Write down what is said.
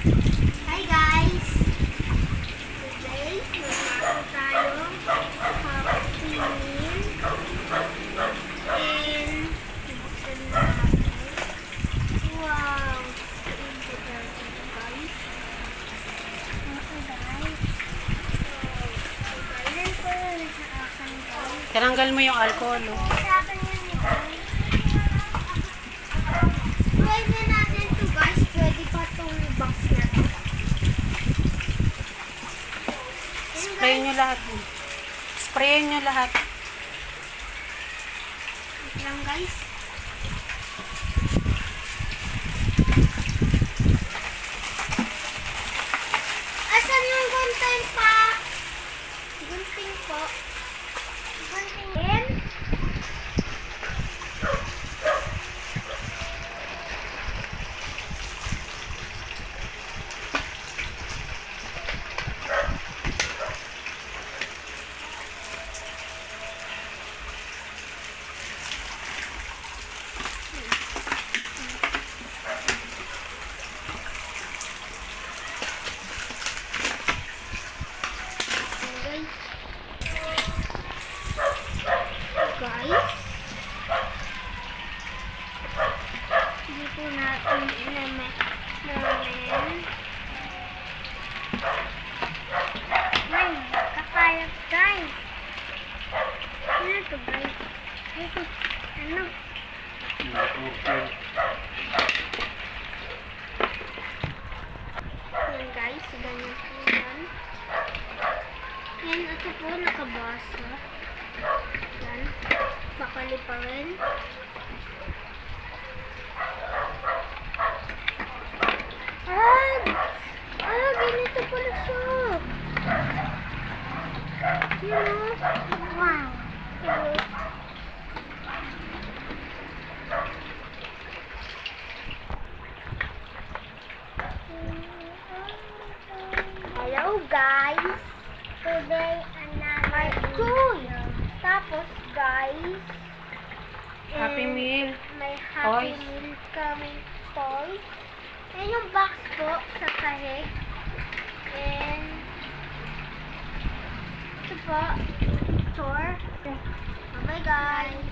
Hi guys! Today, magkakaroon tayo happy meal. And, buksan na natin. Wow! Thank you guys. Okay guys. So, kailan ko yun sa akin guys. Tinanggal mo yung alcohol. Oh. Sa akin yun guys. Pwede natin to guys. Pwede pa itong box na to. Spray nyo lahat. Spray nyo lahat. Wait lang guys. Asan yung gunting pa? Gunting po. Gunting din. Guys, dito natin inamet namin. Ay, kakalat guys. Ano to guys? Ano? Yan guys, ganyan po yan. Yan, ito po nakabasa. Yan. Bakali pa rin. Ganito pala siya. Yun o. Wow. Hello guys. Today another cool. Tapos guys, Happy meal. may happy Toys. meal coming toys. Yan yung box po sa kahig. And ito po, tour. Bye guys.